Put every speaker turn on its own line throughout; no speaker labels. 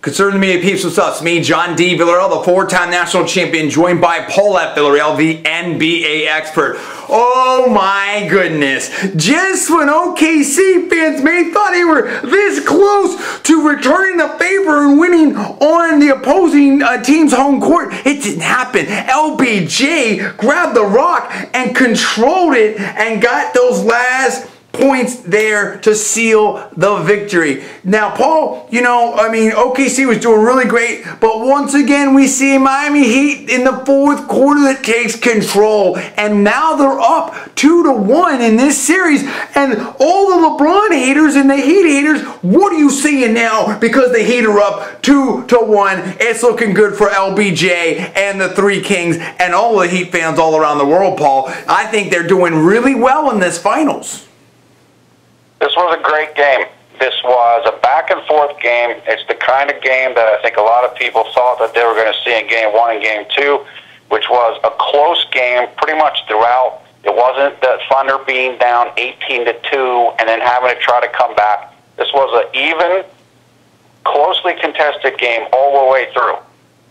Concerning the media peeps, what's up? It's me, John D. Villarreal, the four-time national champion, joined by Paul F. Villarreal, the NBA expert. Oh my goodness. Just when OKC fans may thought they were this close to returning the favor and winning on the opposing team's home court, it didn't happen. LBJ grabbed the rock and controlled it and got those last points there to seal the victory. Now, Paul, OKC was doing really great, but once again, we see Miami Heat in the fourth quarter that takes control, and now they're up 2-1 in this series, and all the LeBron haters and the Heat haters, what are you seeing now? Because the Heat are up 2-1, it's looking good for LBJ and the Three Kings and all the Heat fans all around the world, Paul. I think they're doing really well in this finals.
This was a great game. This was a back-and-forth game. It's the kind of game that I think a lot of people thought that they were going to see in Game 1 and Game 2, which was a close game pretty much throughout. It wasn't the Thunder being down 18-2 and then having to try to come back. This was an even, closely contested game all the way through.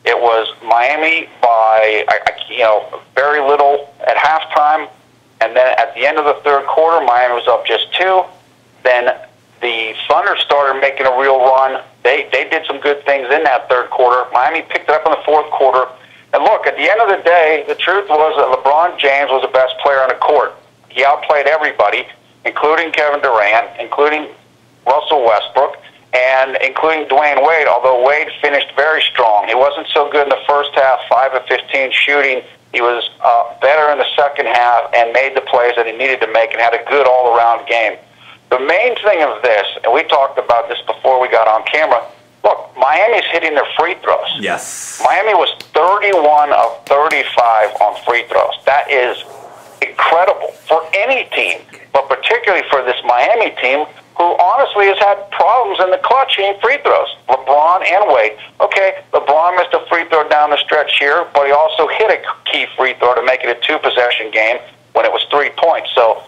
It was Miami by very little at halftime, and then at the end of the third quarter, Miami was up just 2. Then the Thunder started making a real run. They did some good things in that third quarter. Miami picked it up in the fourth quarter. And look, at the end of the day, the truth was that LeBron James was the best player on the court. He outplayed everybody, including Kevin Durant, including Russell Westbrook, and including Dwayne Wade, although Wade finished very strong. He wasn't so good in the first half, 5 of 15 shooting. He was better in the second half and made the plays that he needed to make and had a good all-around game. The main thing of this, and we talked about this before we got on camera, look, Miami's hitting their free throws.
Yes.
Miami was 31 of 35 on free throws. That is incredible for any team, but particularly for this Miami team, who honestly has had problems in the clutch hitting free throws. LeBron and Wade. Okay, LeBron missed a free throw down the stretch here, but he also hit a key free throw to make it a 2-possession game when it was 3 points. So,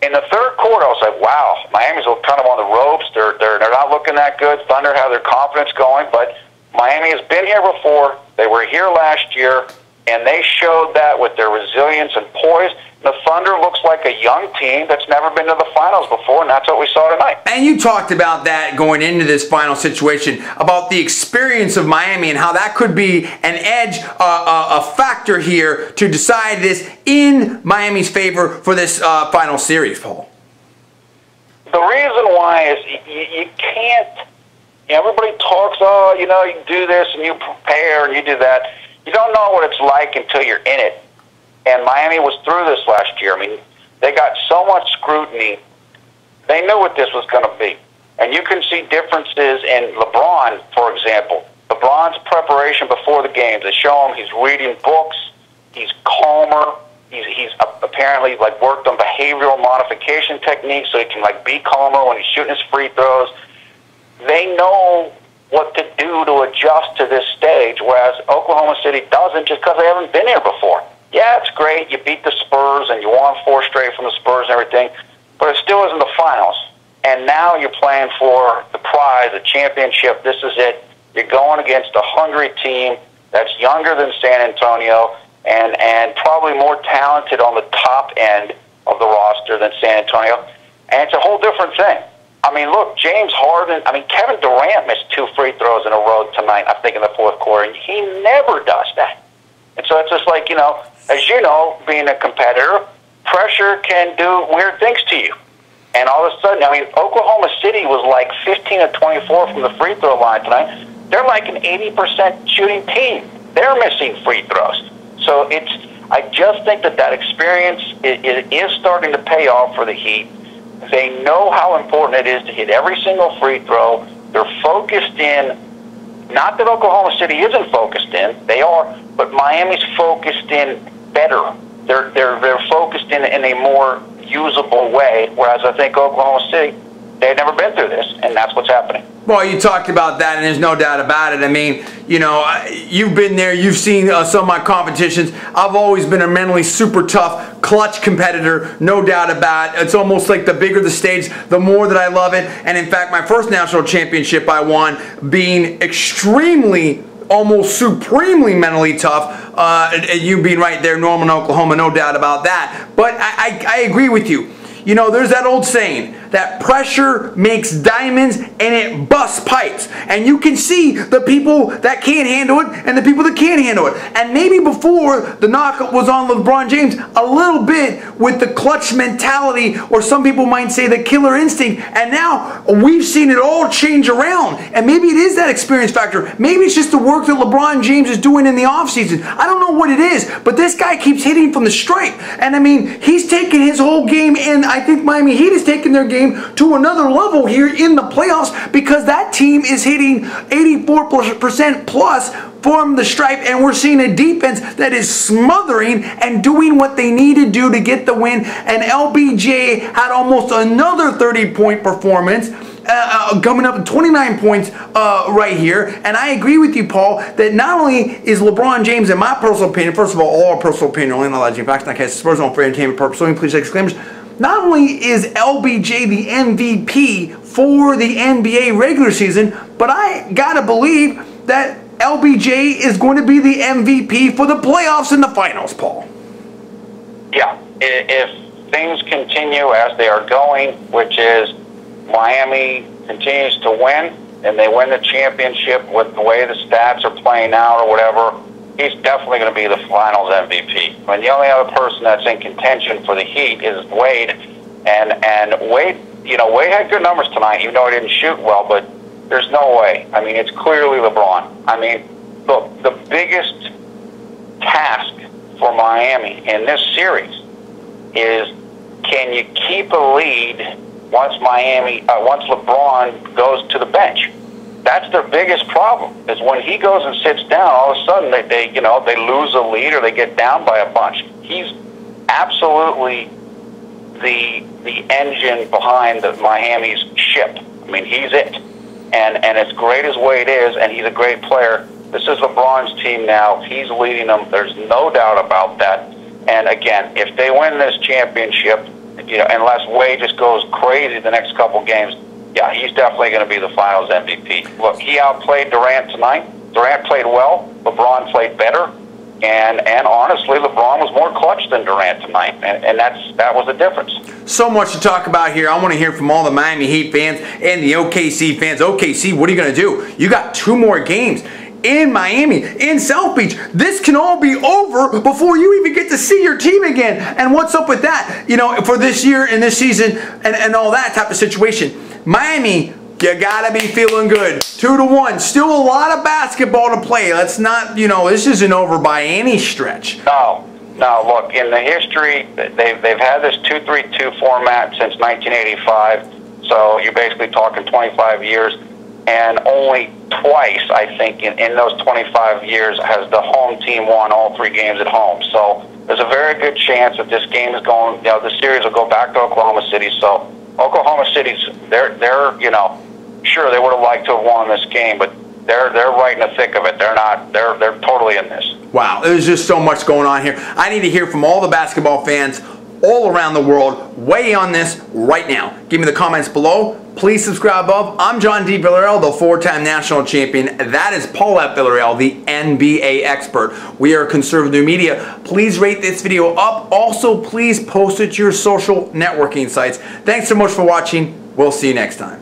in the third quarter, I was like, wow, Miami's kind of on the ropes. They're not looking that good. Thunder have their confidence going, but Miami has been here before. They were here last year, and they showed that with their resilience and poise. The Thunder looks like a young team that's never been to the finals before, and that's what we saw tonight.
And you talked about that going into this final situation, about the experience of Miami and how that could be an edge, a factor here to decide this in Miami's favor for this final series, Paul.
The reason why is you can't, everybody talks, you do this and you prepare and you do that. You don't know what it's like until you're in it. And Miami was through this last year. I mean, they got so much scrutiny. They knew what this was going to be. And you can see differences in LeBron, for example. LeBron's preparation before the games. They show him he's reading books. He's calmer. He's apparently worked on behavioral modification techniques so he can be calmer when he's shooting his free throws. They know what to do to adjust to this stage, whereas Oklahoma City doesn't, just because they haven't been here before. Yeah, it's great. You beat the Spurs and you won 4 straight from the Spurs and everything, but it still isn't the finals. And now you're playing for the prize, the championship. This is it. You're going against a hungry team that's younger than San Antonio and probably more talented on the top end of the roster than San Antonio. And it's a whole different thing. I mean, look, James Harden, Kevin Durant missed 2 free throws in a row tonight, I think, in the fourth quarter, and he never does that. And so it's just as you know, being a competitor, pressure can do weird things to you. And all of a sudden, Oklahoma City was 15 of 24 from the free throw line tonight. They're an 80% shooting team. They're missing free throws. So I just think that experience is starting to pay off for the Heat. They know how important it is to hit every single free throw. They're focused in. Not that Oklahoma City isn't focused in. They are, but Miami's focused in better. They're focused in a more usable way, whereas I think Oklahoma City, they've never been through this, and that's what's happening.
Well, you talked about that, and there's no doubt about it. I mean, you know, you've been there. You've seen some of my competitions. I've always been a mentally super tough, clutch competitor, no doubt about it. It's almost like the bigger the stage, the more that I love it. And in fact, my first national championship I won being extremely, almost supremely mentally tough. You being right there, Norman, Oklahoma, no doubt about that. But I agree with you. You know, there's that old saying that pressure makes diamonds and it busts pipes. And you can see the people that can't handle it and the people that can handle it. And maybe before the knock was on LeBron James a little bit with the clutch mentality, or some people might say the killer instinct. And now we've seen it all change around. And maybe it is that experience factor. Maybe it's just the work that LeBron James is doing in the offseason. I don't know what it is, but this guy keeps hitting from the stripe. And I mean, he's taken his whole game, and I think Miami Heat has taken their game to another level here in the playoffs, because that team is hitting 84% plus from the stripe, and we're seeing a defense that is smothering and doing what they need to do to get the win. And LBJ had almost another 30-point performance, coming up at 29 points right here. And I agree with you, Paul, that not only is LeBron James, in my personal opinion, first of all our personal opinion, only analyzing facts, not case Spurs on for entertainment purposes, so please exclaimers. Not only is LBJ the MVP for the NBA regular season, but I gotta believe that LBJ is going to be the MVP for the playoffs and the finals, Paul.
Yeah, if things continue as they are going, which is Miami continues to win, and they win the championship with the way the stats are playing out or whatever, he's definitely going to be the finals MVP. I mean, the only other person that's in contention for the Heat is Wade, and Wade, you know, Wade had good numbers tonight, even though he didn't shoot well, but there's no way. I mean, it's clearly LeBron. I mean, look, the biggest task for Miami in this series is, can you keep a lead once LeBron goes to the bench? That's their biggest problem, is when he goes and sits down, all of a sudden they lose a lead or they get down by a bunch. He's absolutely the engine behind the Miami's ship. I mean, he's it. And as great as Wade is, and he's a great player, this is LeBron's team now. He's leading them. There's no doubt about that. And again, if they win this championship, you know, unless Wade just goes crazy the next couple games, yeah, he's definitely going to be the finals MVP. Look, he outplayed Durant tonight. Durant played well. LeBron played better. And honestly, LeBron was more clutch than Durant tonight. And that was the difference. So
much to talk about here. I want to hear from all the Miami Heat fans and the OKC fans. OKC, what are you going to do? You got 2 more games in Miami, in South Beach. This can all be over before you even get to see your team again. And what's up with that? You know, for this year and this season and all that type of situation. Miami, you gotta be feeling good. 2-1. Still a lot of basketball to play. Let's not, you know, this isn't over by any stretch.
No. Look, in the history, they've had this 2-3-2 format since 1985. So you're basically talking 25 years. And only twice, I think, in those 25 years has the home team won all 3 games at home. So there's a very good chance that this game is going, you know, the series will go back to Oklahoma City. So Oklahoma City's, they're you know, sure, they would have liked to have won this game, but they're right in the thick of it. They're totally in this.
Wow, there's just so much going on here. I need to hear from all the basketball fans all around the world. Weigh on this right now. Give me the comments below. Please subscribe above. I'm John D. Villarreal, the 4-time national champion. That is Paul F. Villarreal, the NBA expert. We are conservative media. Please rate this video up. Also, please post it to your social networking sites. Thanks so much for watching. We'll see you next time.